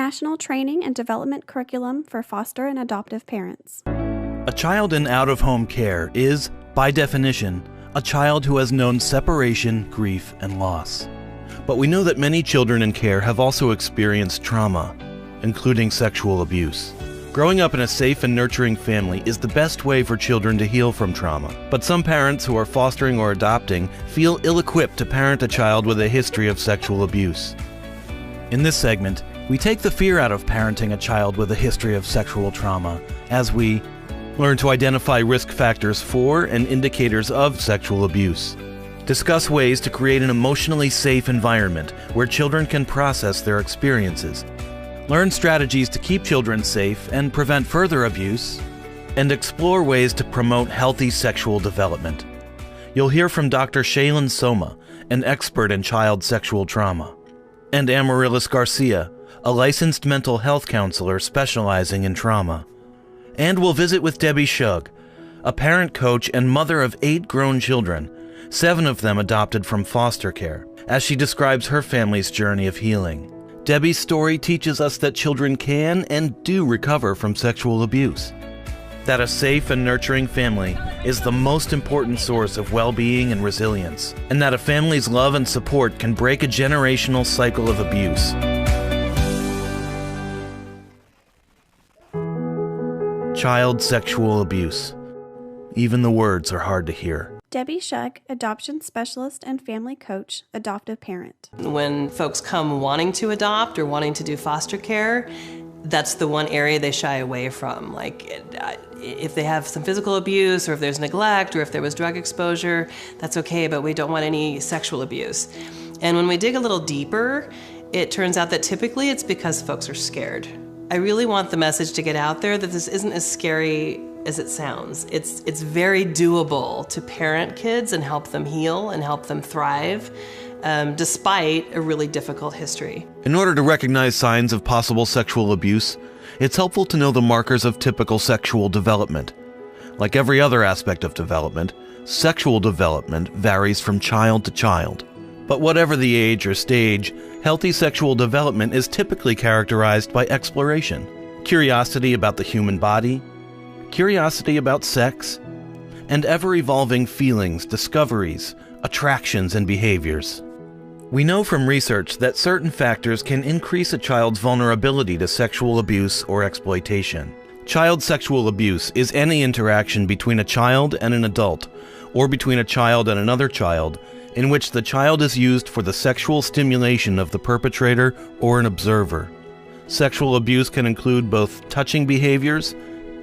National Training and Development Curriculum for Foster and Adoptive Parents. A child in out-of-home care is, by definition, a child who has known separation, grief, and loss. But we know that many children in care have also experienced trauma, including sexual abuse. Growing up in a safe and nurturing family is the best way for children to heal from trauma. But some parents who are fostering or adopting feel ill-equipped to parent a child with a history of sexual abuse. In this segment, we take the fear out of parenting a child with a history of sexual trauma as we learn to identify risk factors for and indicators of sexual abuse. Discuss ways to create an emotionally safe environment where children can process their experiences. Learn strategies to keep children safe and prevent further abuse. And explore ways to promote healthy sexual development. You'll hear from Dr. Shaylin Soma, an expert in child sexual trauma, and Amaryllis Garcia, a licensed mental health counselor specializing in trauma. And we'll visit with Debbie Shug, a parent coach and mother of 8 grown children, 7 of them adopted from foster care, as she describes her family's journey of healing. Debbie's story teaches us that children can and do recover from sexual abuse, that a safe and nurturing family is the most important source of well-being and resilience, and that a family's love and support can break a generational cycle of abuse. Child sexual abuse. Even the words are hard to hear. Debbie Shug, adoption specialist and family coach, adoptive parent. When folks come wanting to adopt or wanting to do foster care, that's the one area they shy away from. Like, if they have some physical abuse, or if there's neglect, or if there was drug exposure, that's okay, but we don't want any sexual abuse. And when we dig a little deeper, it turns out that typically it's because folks are scared. I really want the message to get out there that this isn't as scary as it sounds. It's very doable to parent kids and help them heal and help them thrive, despite a really difficult history. In order to recognize signs of possible sexual abuse, it's helpful to know the markers of typical sexual development. Like every other aspect of development, sexual development varies from child to child. But whatever the age or stage, healthy sexual development is typically characterized by exploration, curiosity about the human body, curiosity about sex, and ever-evolving feelings, discoveries, attractions, and behaviors. We know from research that certain factors can increase a child's vulnerability to sexual abuse or exploitation. Child sexual abuse is any interaction between a child and an adult, or between a child and another child, in which the child is used for the sexual stimulation of the perpetrator or an observer. Sexual abuse can include both touching behaviors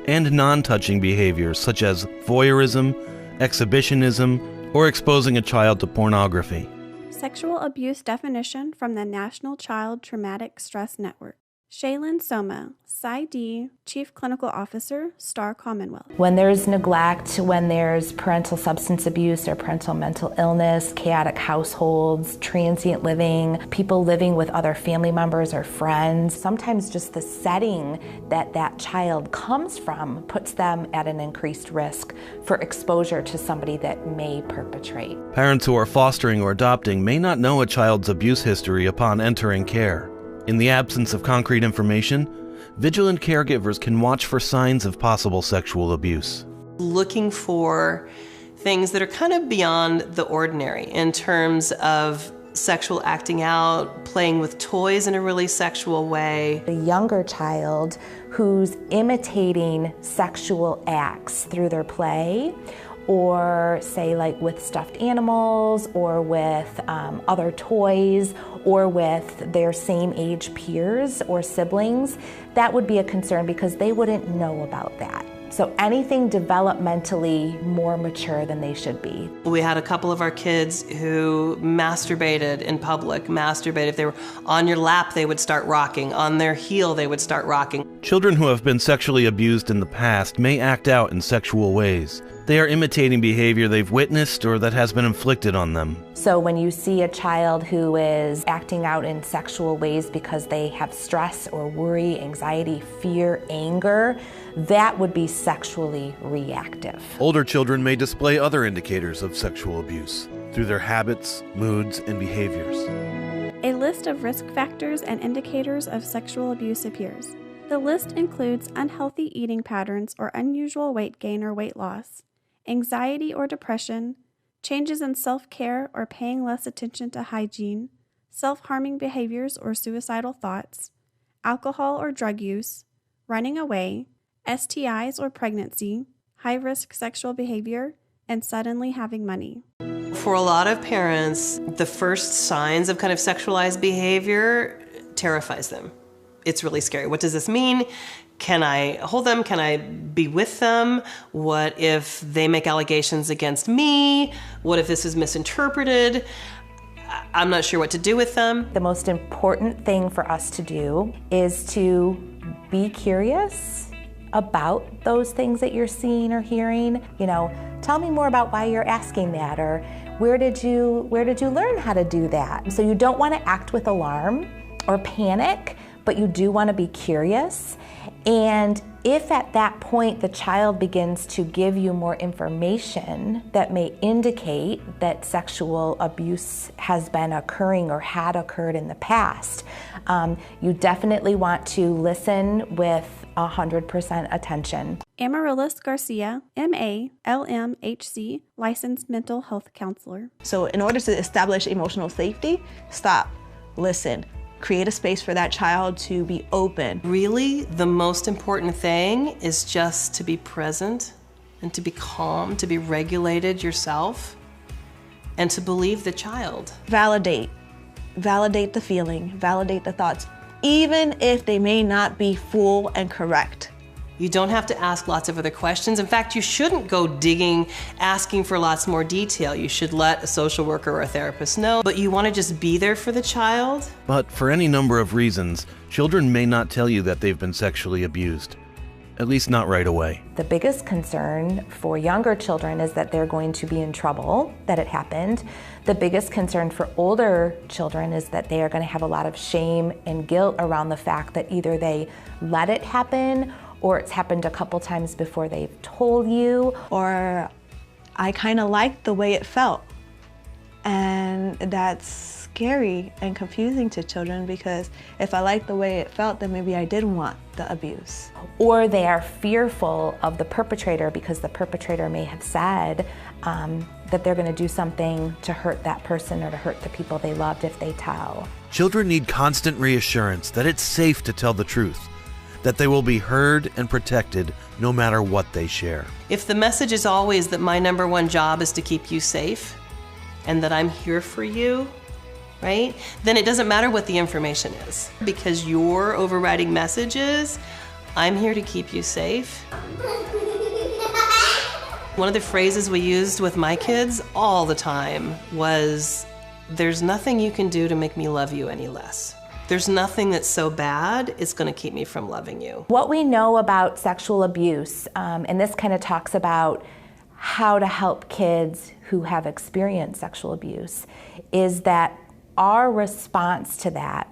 and non-touching behaviors such as voyeurism, exhibitionism, or exposing a child to pornography. Sexual abuse definition from the National Child Traumatic Stress Network. Shaylin Soma, PsyD, Chief Clinical Officer, Star Commonwealth. When there's neglect, when there's parental substance abuse or parental mental illness, chaotic households, transient living, people living with other family members or friends, sometimes just the setting that that child comes from puts them at an increased risk for exposure to somebody that may perpetrate. Parents who are fostering or adopting may not know a child's abuse history upon entering care. In the absence of concrete information, vigilant caregivers can watch for signs of possible sexual abuse. Looking for things that are kind of beyond the ordinary in terms of sexual acting out, playing with toys in a really sexual way. A younger child who's imitating sexual acts through their play, or say like with stuffed animals, or with other toys, or with their same age peers or siblings, that would be a concern because they wouldn't know about that. So anything developmentally more mature than they should be. We had a couple of our kids who masturbated in public, If they were on your lap, they would start rocking. On their heel, they would start rocking. Children who have been sexually abused in the past may act out in sexual ways. They are imitating behavior they've witnessed or that has been inflicted on them. So when you see a child who is acting out in sexual ways because they have stress or worry, anxiety, fear, anger, that would be sexually reactive. Older children may display other indicators of sexual abuse through their habits, moods, and behaviors. A list of risk factors and indicators of sexual abuse appears. The list includes unhealthy eating patterns or unusual weight gain or weight loss, anxiety or depression, changes in self-care or paying less attention to hygiene, self-harming behaviors or suicidal thoughts, alcohol or drug use, running away, STIs or pregnancy, high-risk sexual behavior, and suddenly having money. For a lot of parents, the first signs of kind of sexualized behavior terrifies them. It's really scary. What does this mean? Can I hold them? Can I be with them? What if they make allegations against me? What if this is misinterpreted? I'm not sure what to do with them. The most important thing for us to do is to be curious about those things that you're seeing or hearing. You know, tell me more about why you're asking that, or where did you learn how to do that? So you don't want to act with alarm or panic, but you do want to be curious. And if at that point the child begins to give you more information that may indicate that sexual abuse has been occurring or had occurred in the past, you definitely want to listen with 100% attention. Amaryllis Garcia, MA, LMHC, licensed mental health counselor. So in order to establish emotional safety, stop, listen, create a space for that child to be open. Really, the most important thing is just to be present and to be calm, to be regulated yourself, and to believe the child. Validate the feeling, validate the thoughts, even if they may not be full and correct. You don't have to ask lots of other questions. In fact, you shouldn't go digging, asking for lots more detail. You should let a social worker or a therapist know, but you want to just be there for the child. But for any number of reasons, children may not tell you that they've been sexually abused. At least not right away. The biggest concern for younger children is that they're going to be in trouble that it happened. The biggest concern for older children is that they are going to have a lot of shame and guilt around the fact that either they let it happen or it's happened a couple times before they've told you. Or I kind of liked the way it felt. And that's scary and confusing to children, because if I liked the way it felt, then maybe I didn't want the abuse. Or they are fearful of the perpetrator because the perpetrator may have said that they're going to do something to hurt that person or to hurt the people they loved if they tell. Children need constant reassurance that it's safe to tell the truth, that they will be heard and protected no matter what they share. If the message is always that my number one job is to keep you safe and that I'm here for you, right? Then it doesn't matter what the information is, because your overriding message is, I'm here to keep you safe. One of the phrases we used with my kids all the time was, there's nothing you can do to make me love you any less. There's nothing that's so bad, it's going to keep me from loving you. What we know about sexual abuse, and this kind of talks about how to help kids who have experienced sexual abuse, is that our response to that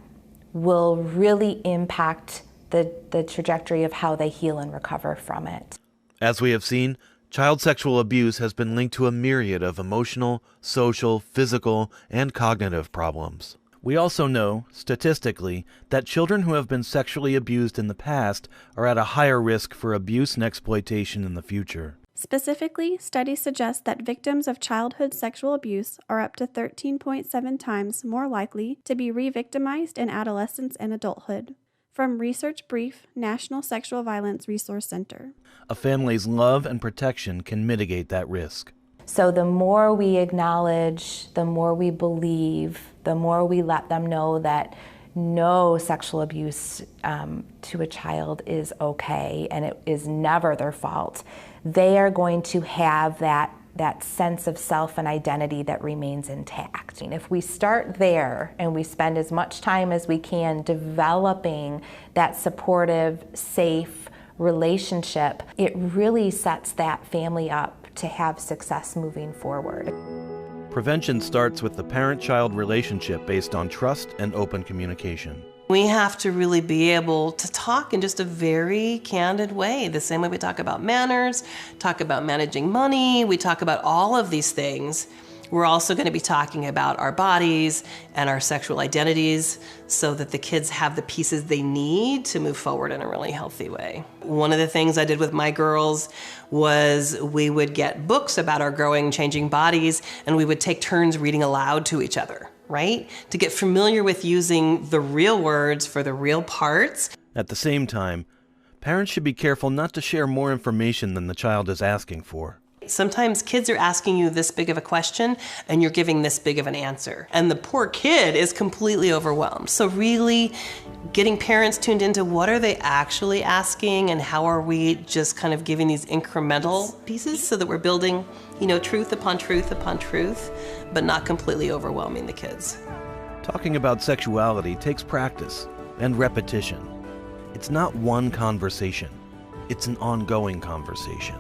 will really impact the trajectory of how they heal and recover from it. As we have seen, child sexual abuse has been linked to a myriad of emotional, social, physical, and cognitive problems. We also know, statistically, that children who have been sexually abused in the past are at a higher risk for abuse and exploitation in the future. Specifically, studies suggest that victims of childhood sexual abuse are up to 13.7 times more likely to be re-victimized in adolescence and adulthood. From Research Brief, National Sexual Violence Resource Center. A family's love and protection can mitigate that risk. So the more we acknowledge, the more we believe, the more we let them know that no sexual abuse to a child is okay and it is never their fault, they are going to have that sense of self and identity that remains intact. And if we start there and we spend as much time as we can developing that supportive, safe relationship, it really sets that family up to have success moving forward. Prevention starts with the parent-child relationship based on trust and open communication. We have to really be able to talk in just a very candid way, the same way we talk about manners, talk about managing money, we talk about all of these things. We're also going to be talking about our bodies and our sexual identities so that the kids have the pieces they need to move forward in a really healthy way. One of the things I did with my girls was we would get books about our growing, changing bodies, and we would take turns reading aloud to each other, right? To get familiar with using the real words for the real parts. At the same time, parents should be careful not to share more information than the child is asking for. Sometimes kids are asking you this big of a question and you're giving this big of an answer. And the poor kid is completely overwhelmed. So really getting parents tuned into what are they actually asking and how are we just kind of giving these incremental pieces so that we're building, truth upon truth upon truth, but not completely overwhelming the kids. Talking about sexuality takes practice and repetition. It's not one conversation. It's an ongoing conversation.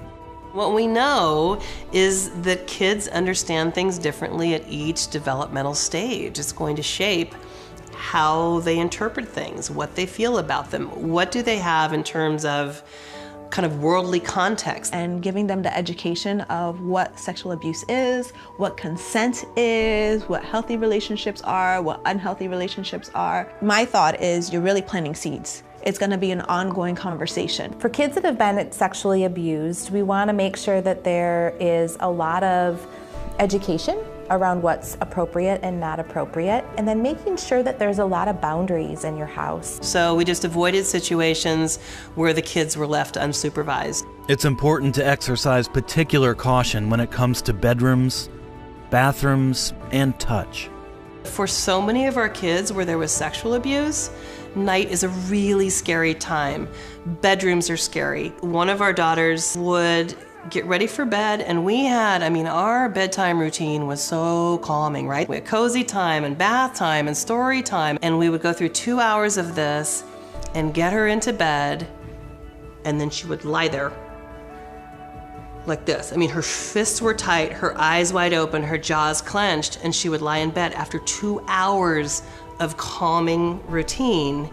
What we know is that kids understand things differently at each developmental stage. It's going to shape how they interpret things, what they feel about them, what do they have in terms of kind of worldly context. And giving them the education of what sexual abuse is, what consent is, what healthy relationships are, what unhealthy relationships are. My thought is you're really planting seeds. It's going to be an ongoing conversation. For kids that have been sexually abused, we want to make sure that there is a lot of education around what's appropriate and not appropriate, and then making sure that there's a lot of boundaries in your house. So we just avoided situations where the kids were left unsupervised. It's important to exercise particular caution when it comes to bedrooms, bathrooms, and touch. For so many of our kids where there was sexual abuse, night is a really scary time. Bedrooms are scary. One of our daughters would get ready for bed, and our bedtime routine was so calming, right? We had cozy time and bath time and story time, and we would go through 2 hours of this and get her into bed, and then she would lie there like this. Her fists were tight, her eyes wide open, her jaws clenched, and she would lie in bed after 2 hours of calming routine,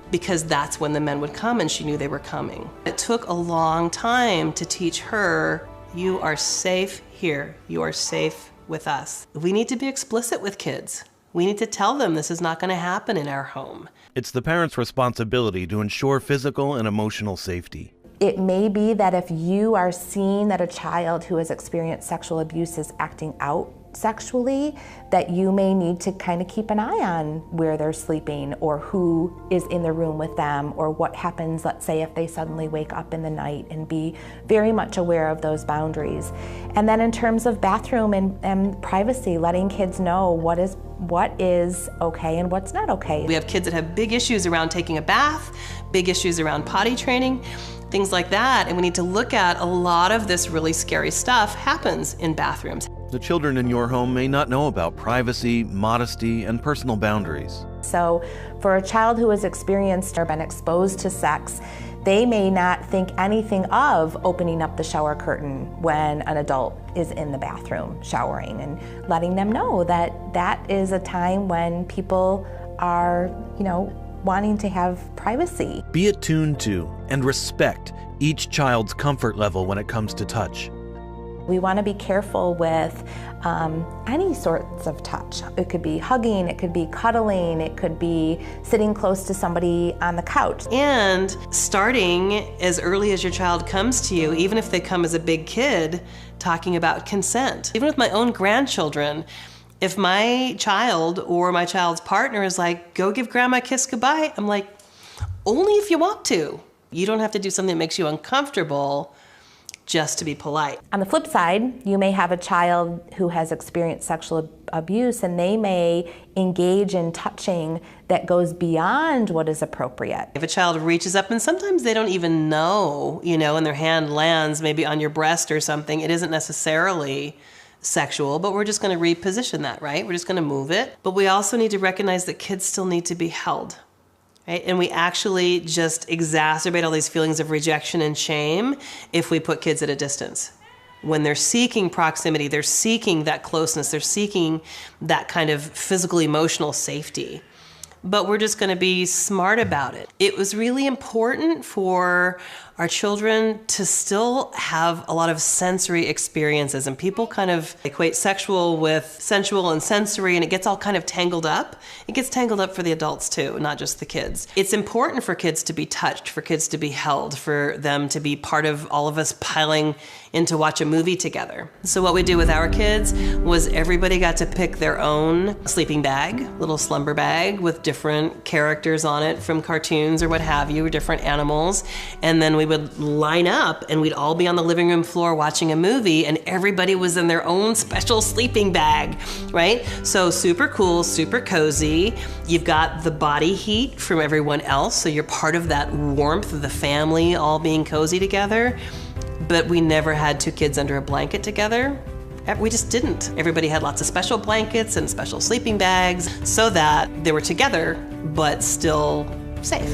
because that's when the men would come and she knew they were coming. It took a long time to teach her, you are safe here, you are safe with us. We need to be explicit with kids. We need to tell them this is not going to happen in our home. It's the parent's responsibility to ensure physical and emotional safety. It may be that if you are seeing that a child who has experienced sexual abuse is acting out sexually, that you may need to kind of keep an eye on where they're sleeping or who is in the room with them or what happens, let's say, if they suddenly wake up in the night, and be very much aware of those boundaries. And then in terms of bathroom and privacy, letting kids know what is okay and what's not okay. We have kids that have big issues around taking a bath, big issues around potty training, things like that, and we need to look at a lot of this really scary stuff happens in bathrooms. The children in your home may not know about privacy, modesty, and personal boundaries. So for a child who has experienced or been exposed to sex, they may not think anything of opening up the shower curtain when an adult is in the bathroom showering, and letting them know that that is a time when people are, wanting to have privacy. Be attuned to and respect each child's comfort level when it comes to touch. We want to be careful with any sorts of touch. It could be hugging, it could be cuddling, it could be sitting close to somebody on the couch. And starting as early as your child comes to you, even if they come as a big kid, talking about consent. Even with my own grandchildren, if my child or my child's partner is like, go give grandma a kiss goodbye, I'm like, only if you want to. You don't have to do something that makes you uncomfortable just to be polite. On the flip side, you may have a child who has experienced sexual abuse, and they may engage in touching that goes beyond what is appropriate. If a child reaches up, and sometimes they don't even know, and their hand lands maybe on your breast or something, it isn't necessarily sexual, but we're just going to reposition that, right? We're just going to move it. But we also need to recognize that kids still need to be held. Right? And we actually just exacerbate all these feelings of rejection and shame if we put kids at a distance. When they're seeking proximity, they're seeking that closeness, they're seeking that kind of physical, emotional safety. But we're just going to be smart about it. It was really important for our children to still have a lot of sensory experiences. And people kind of equate sexual with sensual and sensory, and it gets all kind of tangled up. It gets tangled up for the adults too, not just the kids. It's important for kids to be touched, for kids to be held, for them to be part of all of us piling in to watch a movie together. So what we do with our kids was everybody got to pick their own sleeping bag, little slumber bag with different characters on it from cartoons or what have you, or different animals. And then we would line up and we'd all be on the living room floor watching a movie, and everybody was in their own special sleeping bag, right? So super cool, super cozy. You've got the body heat from everyone else, so you're part of that warmth of the family all being cozy together. But we never had two kids under a blanket together. We just didn't. Everybody had lots of special blankets and special sleeping bags so that they were together, but still safe.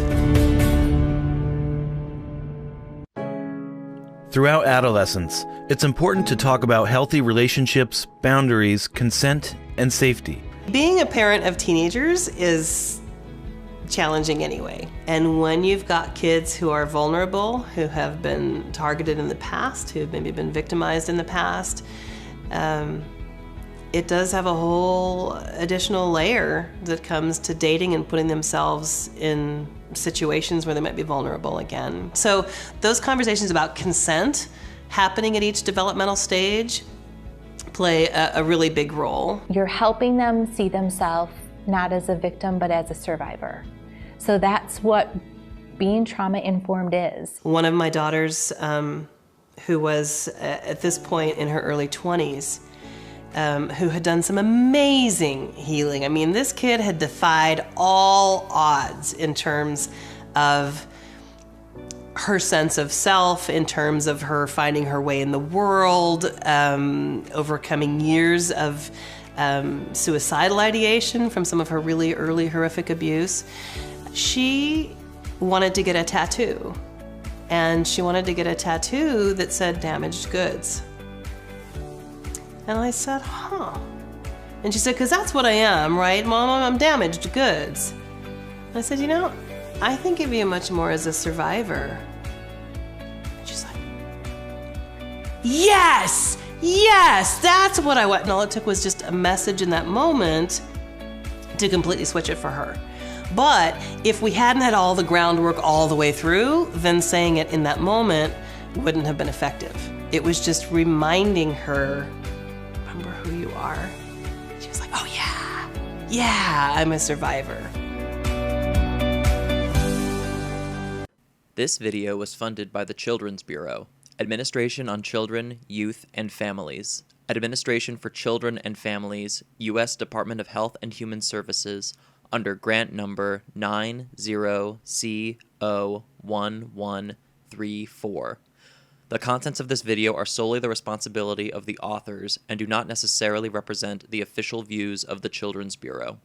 Throughout adolescence, it's important to talk about healthy relationships, boundaries, consent, and safety. Being a parent of teenagers is challenging anyway. And when you've got kids who are vulnerable, who have been targeted in the past, who have maybe been victimized in the past, it does have a whole additional layer that comes to dating and putting themselves in situations where they might be vulnerable again. So those conversations about consent happening at each developmental stage play a really big role. You're helping them see themselves not as a victim, but as a survivor. So that's what being trauma-informed is. One of my daughters, who was at this point in her early 20s, who had done some amazing healing. I mean, this kid had defied all odds in terms of her sense of self, in terms of her finding her way in the world, overcoming years of suicidal ideation from some of her really early horrific abuse. She wanted to get a tattoo, and she wanted to get a tattoo that said damaged goods. And I said, huh. And she said, because that's what I am, right, Mom? I'm damaged goods. And I said, you know, I think of you much more as a survivor. She's like, yes, that's what I want. And all it took was just a message in that moment to completely switch it for her. But if we hadn't had all the groundwork all the way through, then saying it in that moment wouldn't have been effective. It was just reminding her, remember who you are. She was like, oh yeah, I'm a survivor. This video was funded by the Children's Bureau, Administration on Children, Youth, and Families, Administration for Children and Families, U.S. Department of Health and Human Services, under grant number 90CO1134. The contents of this video are solely the responsibility of the authors and do not necessarily represent the official views of the Children's Bureau.